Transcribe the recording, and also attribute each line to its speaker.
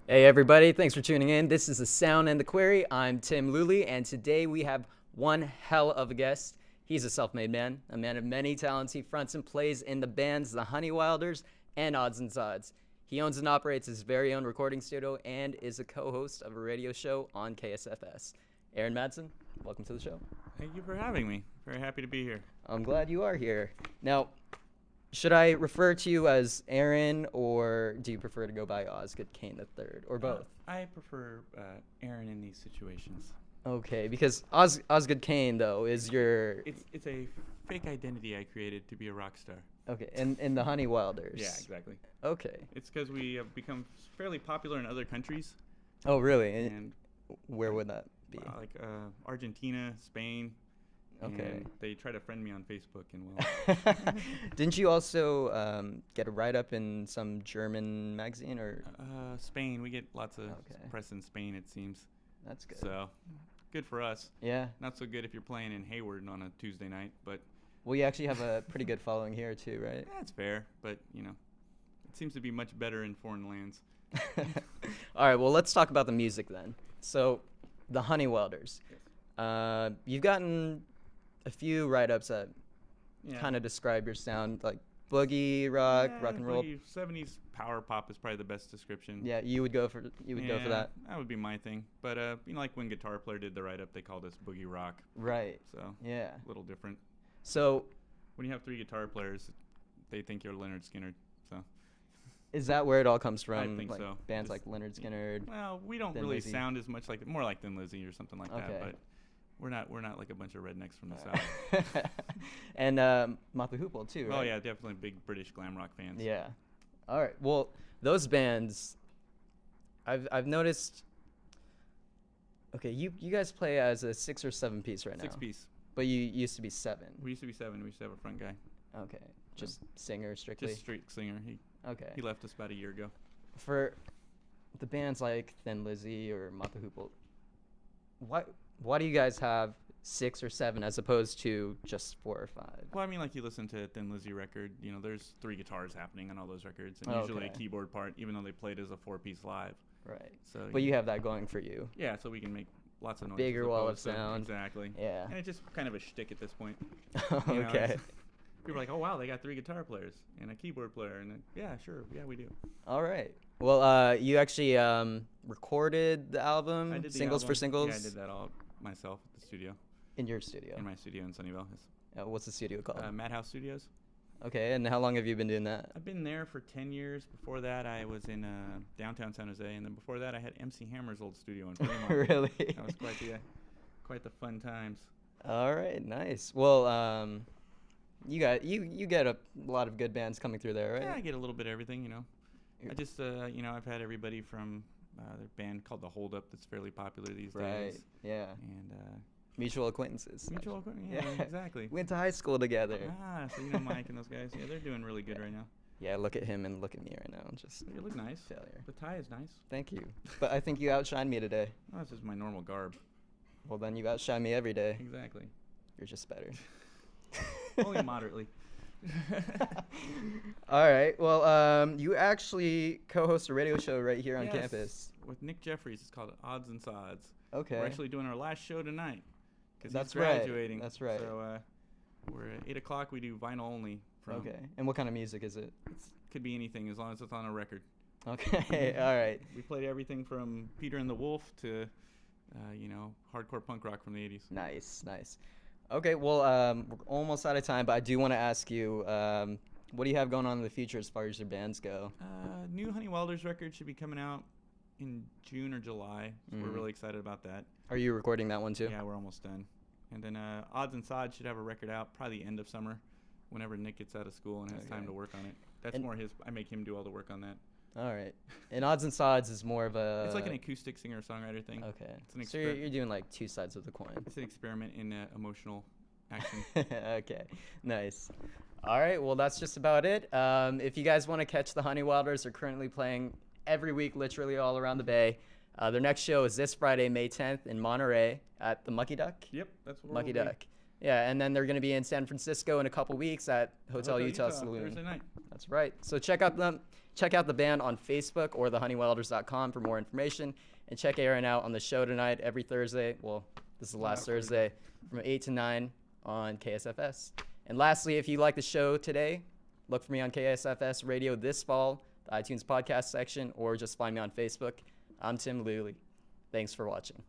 Speaker 1: Hey everybody, thanks for tuning in. This is The Sound and the Query. I'm Tim 2, and today we have one hell of a guest. He's a self-made man, a man of many talents. He fronts and plays in the bands The Honey Wilders and Odds and Sods. He owns and operates his very own recording studio and is a co-host of a radio show on KSFS. Aaron Madsen, welcome to the show.
Speaker 2: Thank you for having me. Very happy to be here.
Speaker 1: I'm glad you are here. Now, should I refer to you as Aaron, or do you prefer to go by Osgood Kane III, or both?
Speaker 2: I prefer Aaron in these situations.
Speaker 1: Okay, because Osgood Kane, though, is your...
Speaker 2: It's a fake identity I created to be a rock star.
Speaker 1: Okay, in the Honey Wilders.
Speaker 2: Yeah, exactly.
Speaker 1: Okay.
Speaker 2: It's because we have become fairly popular in other countries.
Speaker 1: Oh, really?
Speaker 2: And
Speaker 1: where would that be?
Speaker 2: Like Argentina, Spain.
Speaker 1: Okay.
Speaker 2: And they try to friend me on Facebook, and well.
Speaker 1: Didn't you also get a write-up in some German magazine, or?
Speaker 2: Spain. We get lots of press in Spain, it seems.
Speaker 1: That's good.
Speaker 2: So, good for us.
Speaker 1: Yeah.
Speaker 2: Not so good if you're playing in Hayward on a Tuesday night, but.
Speaker 1: Well, you actually have a pretty good following here too, right?
Speaker 2: That's fair, but it seems to be much better in foreign lands.
Speaker 1: All right. Well, let's talk about the music then. So, the Honey Wilders. You've gotten a few write-ups that kind of describe your sound, like boogie rock, rock and roll.
Speaker 2: 70s power pop is probably the best description.
Speaker 1: Yeah, you would go for that.
Speaker 2: That would be my thing. But like when Guitar Player did the write-up, they called us boogie rock.
Speaker 1: Right.
Speaker 2: So
Speaker 1: yeah,
Speaker 2: a little different.
Speaker 1: So
Speaker 2: when you have three guitar players, they think you're Leonard Skinner. So
Speaker 1: is that where it all comes from?
Speaker 2: I think so.
Speaker 1: Bands like Leonard Skinner.
Speaker 2: Well, we don't really sound as much like more like Thin Lizzy or something like that. But we're not like a bunch of rednecks from the south.
Speaker 1: And Motley Hoople too, right?
Speaker 2: Oh yeah, definitely big British glam rock fans.
Speaker 1: Yeah. All right. Well, those bands, I've noticed. Okay, you guys play as a 6 or 7 piece right now.
Speaker 2: 6 piece.
Speaker 1: But you used to be 7.
Speaker 2: We used to be 7. We used to have a front guy.
Speaker 1: Okay. Just singer strictly.
Speaker 2: Just straight singer. He left us about a year ago.
Speaker 1: For the bands like Thin Lizzy or Motley Hoople, why do you guys have 6 or 7 as opposed to just 4 or 5?
Speaker 2: Well, I mean, like you listen to a Thin Lizzy record, there's 3 guitars happening on all those records, and usually a keyboard part, even though they played as a 4-piece live.
Speaker 1: Right.
Speaker 2: So,
Speaker 1: but you have that going for you.
Speaker 2: Yeah, so we can make lots of noise.
Speaker 1: Bigger wall of sound.
Speaker 2: Exactly.
Speaker 1: Yeah.
Speaker 2: And it's just kind of a shtick at this point.
Speaker 1: Okay.
Speaker 2: People are like, oh, wow, they got 3 guitar players and a keyboard player. And then, yeah, sure. Yeah, we do.
Speaker 1: All right. Well, you actually recorded the album,
Speaker 2: I did the
Speaker 1: Singles
Speaker 2: album.
Speaker 1: for Singles?
Speaker 2: Yeah, I did that all myself at the studio.
Speaker 1: In your studio?
Speaker 2: In my studio in Sunnyvale. Yes.
Speaker 1: What's the studio called?
Speaker 2: Madhouse Studios.
Speaker 1: Okay, and how long have you been doing that?
Speaker 2: I've been there for 10 years. Before that, I was in downtown San Jose, and then before that, I had MC Hammer's old studio in Fremont.
Speaker 1: Really?
Speaker 2: That was quite the fun times.
Speaker 1: All right, nice. Well, you get a lot of good bands coming through there, right?
Speaker 2: Yeah, I get a little bit of everything, I just, I've had everybody from their band called The Hold Up that's fairly popular these days.
Speaker 1: Right, yeah.
Speaker 2: And
Speaker 1: mutual acquaintances.
Speaker 2: Mutual acquaintances, yeah, exactly.
Speaker 1: Went to high school together.
Speaker 2: So you know Mike and those guys. Yeah, they're doing really good right now.
Speaker 1: Yeah, look at him and look at me right now. Just
Speaker 2: you look nice.
Speaker 1: Failure.
Speaker 2: The tie is nice.
Speaker 1: Thank you. But I think you outshined me today.
Speaker 2: Oh, that's just my normal garb.
Speaker 1: Well, then you outshine me every day.
Speaker 2: Exactly.
Speaker 1: You're just better.
Speaker 2: Only moderately.
Speaker 1: All right. Well, you actually co-host a radio show right here on campus.
Speaker 2: With Nick Jeffries. It's called Odds and Sods.
Speaker 1: Okay.
Speaker 2: We're actually doing our last show tonight. Because
Speaker 1: he's
Speaker 2: graduating.
Speaker 1: That's right.
Speaker 2: So we're at 8 o'clock. We do vinyl only.
Speaker 1: Okay. And what kind of music is it?
Speaker 2: It could be anything as long as it's on a record.
Speaker 1: Okay. All right.
Speaker 2: We played everything from Peter and the Wolf to, hardcore punk rock from the 80s.
Speaker 1: Nice. Okay. Well, we're almost out of time, but I do want to ask you, what do you have going on in the future as far as your bands go?
Speaker 2: New Honey Wilders record should be coming out in June or July. So we're really excited about that.
Speaker 1: Are you recording that one too?
Speaker 2: Yeah, we're almost done. And then Odds and Sods should have a record out probably the end of summer, whenever Nick gets out of school and has time to work on it. That's more his. I make him do all the work on that.
Speaker 1: All right. And Odds and Sods is more of a...
Speaker 2: It's like an acoustic singer-songwriter thing.
Speaker 1: Okay.
Speaker 2: It's
Speaker 1: so you're doing like 2 sides of the coin.
Speaker 2: It's an experiment in emotional action.
Speaker 1: Okay. Nice. All right. Well, that's just about it. If you guys want to catch the Honey Wilders, they're currently playing every week, literally all around the Bay. Their next show is this Friday, May 10th in Monterey at the Mucky Duck.
Speaker 2: Yep, that's what
Speaker 1: Mucky Duck. Yeah, and then they're going to be in San Francisco in a couple weeks at Hotel Utah Saloon.
Speaker 2: Thursday night.
Speaker 1: That's right. So check out the band on Facebook or thehoneywellers.com for more information, and check Aaron out on the show tonight every Thursday. Well, this is the last Thursday from 8 to 9 on KSFS. And lastly, if you like the show today, look for me on KSFS Radio this fall, the iTunes podcast section, or just find me on Facebook. I'm Tim Luley. Thanks for watching.